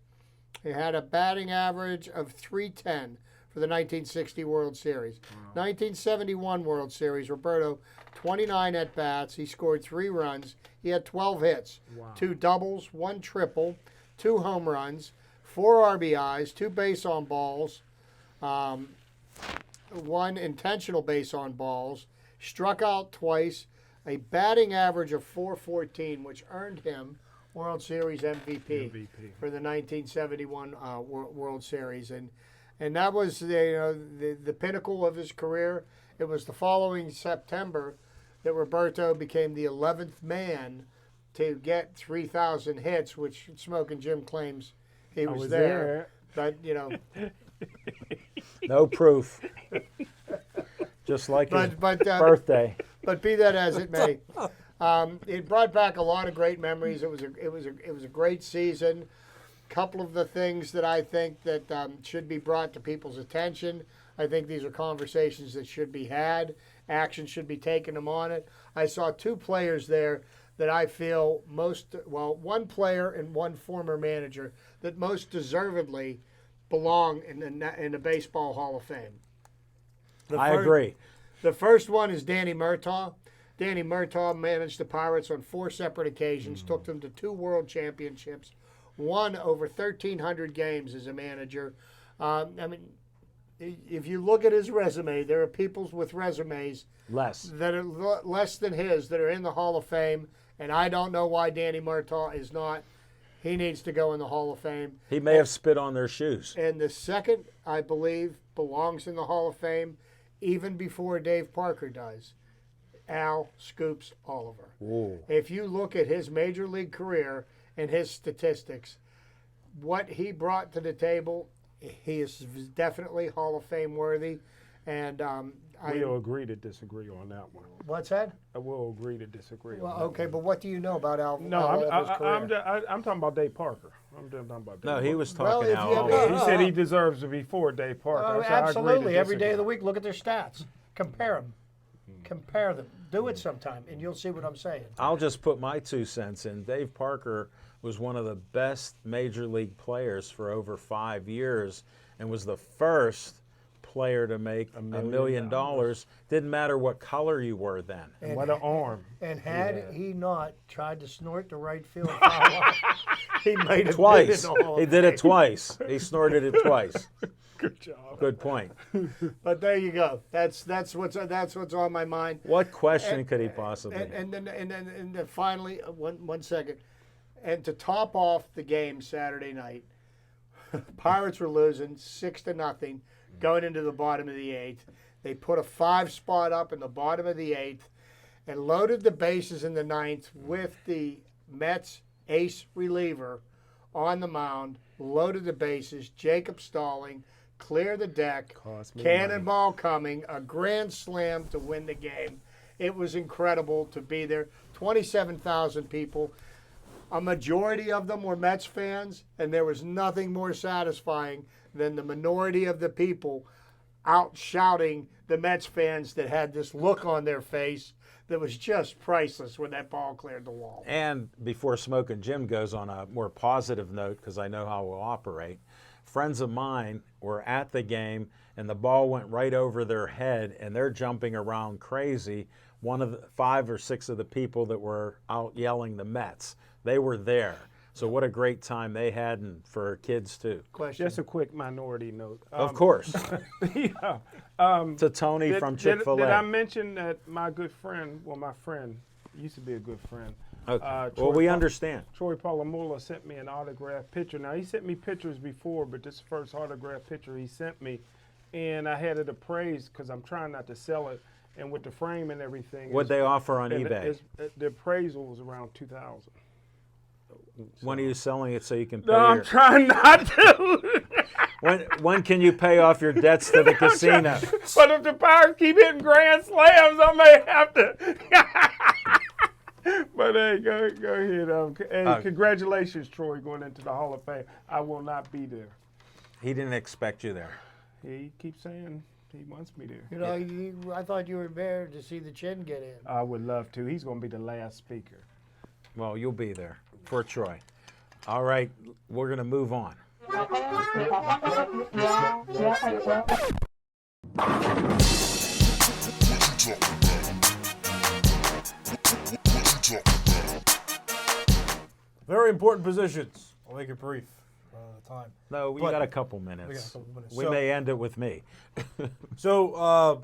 He had a batting average of .310 for the 1960 World Series. 1971 World Series, Roberto, 29 at-bats. He scored 3 runs. He had 12 hits, 2 doubles, 1 triple, 2 home runs, 4 RBIs, 2 base on balls, 1 intentional base on balls, struck out twice, a batting average of .414, which earned him World Series MVP. For the 1971 World Series. And that was the pinnacle of his career. It was the following September that Roberto became the 11th man to get 3,000 hits, which Smoking Jim claims he was there. But, No proof. Just like his birthday. But be that as it may, it brought back a lot of great memories. It was a great season. Couple of the things that I think that should be brought to people's attention. I think these are conversations that should be had. Action should be taken on it. I saw 2 players there that I feel one player and one former manager that most deservedly belong in the Baseball Hall of Fame. I agree. The first one is Danny Murtaugh. Danny Murtaugh managed the Pirates on 4 separate occasions, took them to 2 world championships, won over 1,300 games as a manager. If you look at his resume, there are people with resumes that are less than his that are in the Hall of Fame, and I don't know why Danny Murtaugh is not. He needs to go in the Hall of Fame. He may have spit on their shoes. And the second, I believe, belongs in the Hall of Fame even before Dave Parker does. Al Scoops Oliver. Ooh. If you look at his major league career and his statistics, what he brought to the table, he is definitely Hall of Fame worthy. And we'll agree to disagree on that one. What's that? I will agree to disagree. Well, on that okay, one. but what do you know about Al? No, I'm talking about Dave Parker. I'm talking about Dave No, Parker. he was talking if Al you Oliver. ever- He said he deserves to be for Dave Parker. So I agree to absolutely. Every day of the disagree. week, look at their stats. Compare them. Compare them. Do it sometime, and you'll see what I'm saying. I'll just put my 2 cents in. Dave Parker was one of the best major league players for over 5 years and was the first player to make $1 million. Didn't matter what color you were then. And What an arm. And had he not tried to snort the right field foul, he might have Twice. been in the Hall He of did it Fame. twice. He snorted it twice. Good job. Good point. But there you go. That's what's on my mind. What question could he possibly? And then finally, one second, and to top off the game Saturday night, Pirates were losing 6-0, going into the bottom of the 8th. They put a 5 spot up in the bottom of the 8th, and loaded the bases in the ninth with the Mets ace reliever on the mound, loaded the bases, Jacob Stalling, clear the deck, cannonball coming, a grand slam to win the game. It was incredible to be there. 27,000 people. A majority of them were Mets fans, and there was nothing more satisfying than the minority of the people out shouting the Mets fans that had this look on their face that was just priceless when that ball cleared the wall. And before Smoking Jim goes on a more positive note, because I know how we'll operate, friends of mine were at the game and the ball went right over their head and they're jumping around crazy. One of the 5 or 6 of the people that were out yelling the Mets, they were there. So what a great time they had, and for kids too. Question. Just a quick minority note. Of course. Yeah. To Tony from Chick-fil-A. Did I mention that my good friend, my friend, used to be a good friend. Okay. Well, we understand. Troy Polamalu sent me an autographed picture. Now, he sent me pictures before, but this is the first autographed picture he sent me. And I had it appraised because I'm trying not to sell it. And with the frame and everything. What'd they offer on and eBay? The appraisal was around $2,000. When are you selling it so you can pay No, I'm trying not to. When can you pay off your debts to the casino? But if the Pirates keep hitting grand slams, I may have to. But hey, go ahead. Hey, congratulations, Troy, going into the Hall of Fame. I will not be there. He didn't expect you there. He keeps saying he wants me there. You know, I thought you were there to see the Chin get in. I would love to. He's going to be the last speaker. Well, you'll be there for Troy. All right, we're going to move on. Very important positions. I'll make it brief. Time. No, we got a couple minutes. We So- may end it with me. So,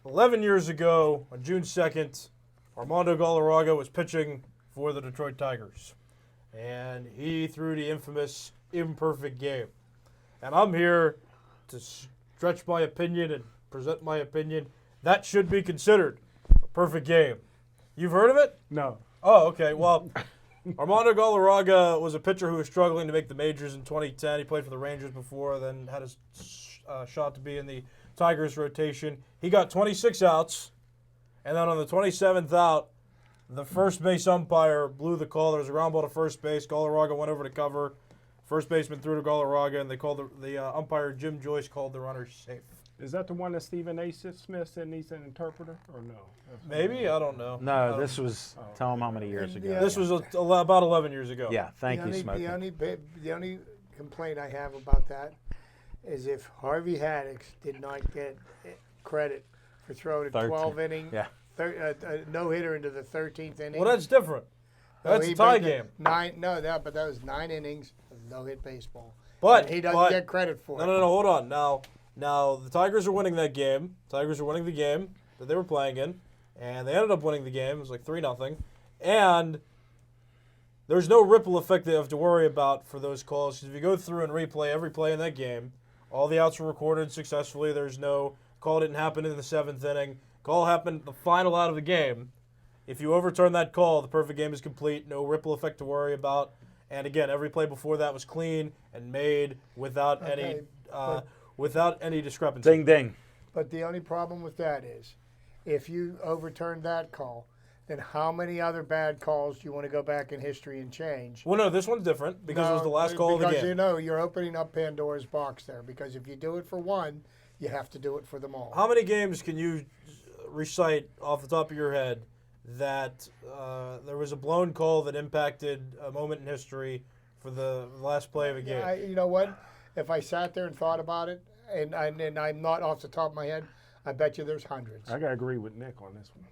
11 years ago, on June 2nd, Armando Galarraga was pitching for the Detroit Tigers. And he threw the infamous imperfect game. And I'm here to stretch my opinion and present my opinion. That should be considered a perfect game. You've heard of it? No. Oh, okay. Well, Armando Galarraga was a pitcher who was struggling to make the majors in 2010. He played for the Rangers before, then had his shot to be in the Tigers rotation. He got 26 outs, and then on the 27th out, the first base umpire blew the call. There was a ground ball to first base. Galarraga went over to cover. First baseman threw to Galarraga, and they called the umpire, Jim Joyce, called the runner safe. Is that the one that Stephen A. Smith said needs an interpreter, or no? Maybe? I don't know. No, this was, tell him how many years ago. This was about 11 years ago. Yeah, thank you, The Smokey. only complaint I have about that is if Harvey Haddix did not get credit for throwing a 12 inning Yeah. no-hitter into the 13th inning. Well, that's different. That's he a tie made game. but that was 9 innings of no-hit baseball. But And he doesn't get credit for it. No, hold on. Now the Tigers are winning that game. Tigers are winning the game that they were playing in, and they ended up winning the game. It was like 3-0, and there's no ripple effect that you have to worry about for those calls. 'Cause if you go through and replay every play in that game, all the outs were recorded successfully. There's no call didn't happen in the 7th inning. Call happened the final out of the game. If you overturn that call, the perfect game is complete. No ripple effect to worry about. And again, every play before that was clean and made without any discrepancy. Ding, ding. But the only problem with that is if you overturn that call, then how many other bad calls do you want to go back in history and change? Well, no, this one's different because it was the last call of the Because game. you're opening up Pandora's box there. Because if you do it for one, you have to do it for them all. How many games can you recite off the top of your head that there was a blown call that impacted a moment in history for the last play of a game? You know what? If I sat there and thought about it, and I'm not off the top of my head, I bet you there's hundreds. I gotta agree with Nick on this one.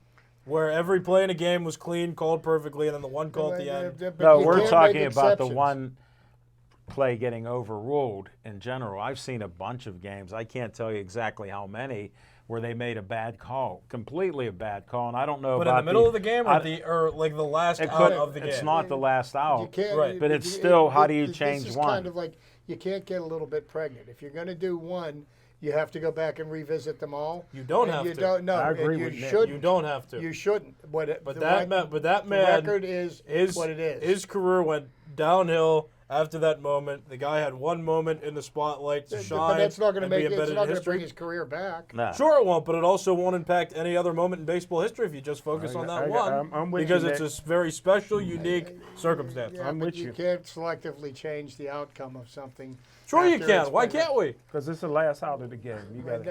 Where every play in a game was clean, called perfectly, and then the one call at the end. But No, you we're can't talking make about the exceptions. one play getting overruled in general. I've seen a bunch of games. I can't tell you exactly how many where they made a bad call, completely a bad call, and I don't know But about in the middle of the game or like the last it out could, of the game? it's not the last out. You can't, Right. But it's still, how do you change this is one? kind of like you can't get a little bit pregnant. If you're going to do one, You have to go back and revisit them all. You don't And have you to. Don't, no, I agree and you with Nick. shouldn't. You don't have to. You shouldn't. But that the man, record is what it is. His career went downhill after that moment. The guy had one moment in the spotlight to shine. But that's not going to and make be it's embedded not in going to bring history. his career back. Nah. Sure, it won't, but it also won't impact any other moment in baseball history if you just focus on that one. I'm with because you, it's Nick. a very special, unique circumstance. Yeah, I'm but with you. can't selectively change the outcome of something. Sure, you after can. it's Why been- can't we? Because it's the last out of the game. You got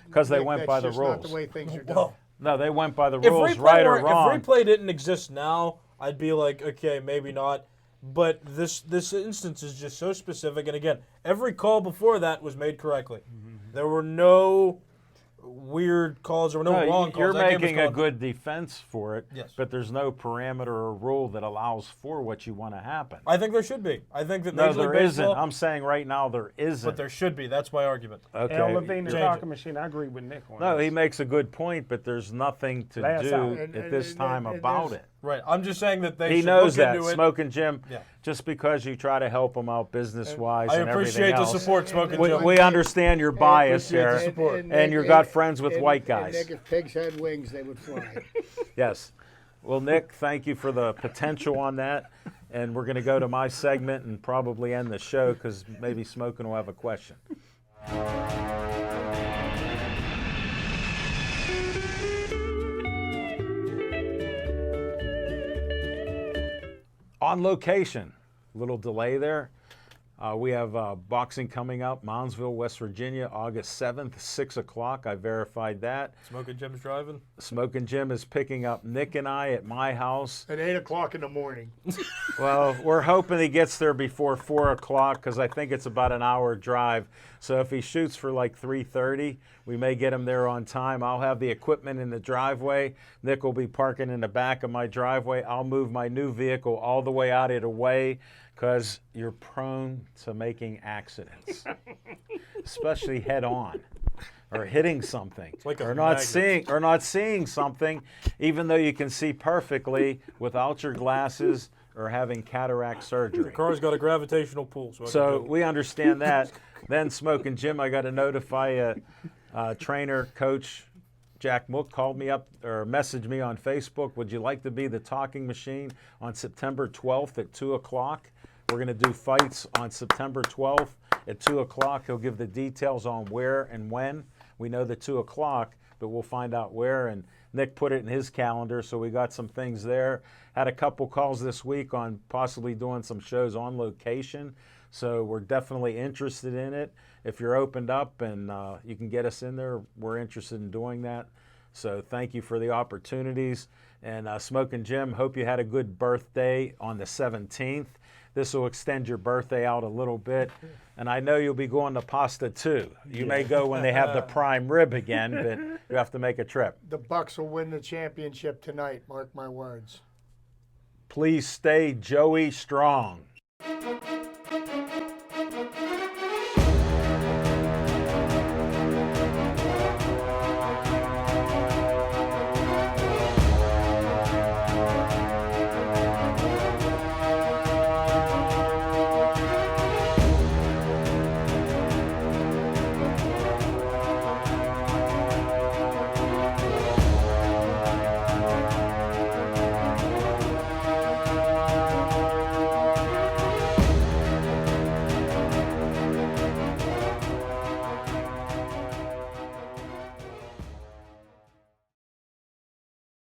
Because they Nick, went that's by the just not rules. the way things are done. Well, No, they went by the if rules, replay, right or wrong. if replay didn't exist now, I'd be like, okay, maybe not. But this instance is just so specific. And again, every call before that was made correctly. There were no weird calls. There were no No, wrong calls. you're That game was making a called- good defense for it, Yes. but there's no parameter or rule that allows for what you want to happen. I think there should be. I think that No, Major League there isn't. Baseball, I'm saying right now there isn't. but there should be. That's my argument. Okay. Al Levine, the Change talking it. machine. I agree with Nick on No, this. he makes a good point, but there's nothing to Last do out. at this time about it. Right. I'm just saying that they He should knows look that, into it. Smoking Jim. Yeah. Just because you try to help him out business-wise I and appreciate everything the else, support, Smoking we, Jim. we understand your bias appreciate the here, support. and you got friends with white guys. Nick, if pigs had wings, they would fly. Yes. Well, Nick, thank you for the potential on that. And we're going to go to my segment and probably end the show because maybe Smoking will have a question. On location, little delay there. We have boxing coming up, Moundsville, West Virginia, August 7th, 6 o'clock. I verified that. Smoking Jim's driving. Smoking Jim is picking up Nick and I at my house. At 8 o'clock in the morning. Well, we're hoping he gets there before 4 o'clock because I think it's about an hour drive. So if he shoots for like 3:30, we may get him there on time. I'll have the equipment in the driveway. Nick will be parking in the back of my driveway. I'll move my new vehicle all the way out of the way because you're prone to making accidents, especially head on. Or hitting something, like a or not magnet. seeing something, even though you can see perfectly without your glasses or having cataract surgery. Car's got a gravitational pull. So we understand that. Then Smoking Jim, I got to notify trainer, coach Jack Mook called me up or messaged me on Facebook. Would you like to be the talking machine on September 12th at 2 o'clock? We're going to do fights on September 12th at 2 o'clock. He'll give the details on where and when. We know the 2 o'clock, but we'll find out where. And Nick put it in his calendar, so we got some things there. Had a couple calls this week on possibly doing some shows on location. So we're definitely interested in it. If you're opened up and you can get us in there, we're interested in doing that. So thank you for the opportunities. And Smoking Jim, hope you had a good birthday on the 17th. This will extend your birthday out a little bit. And I know you'll be going to Pasta too. You may go when they have the prime rib again, but you have to make a trip. The Bucks will win the championship tonight, mark my words. Please stay Joey strong.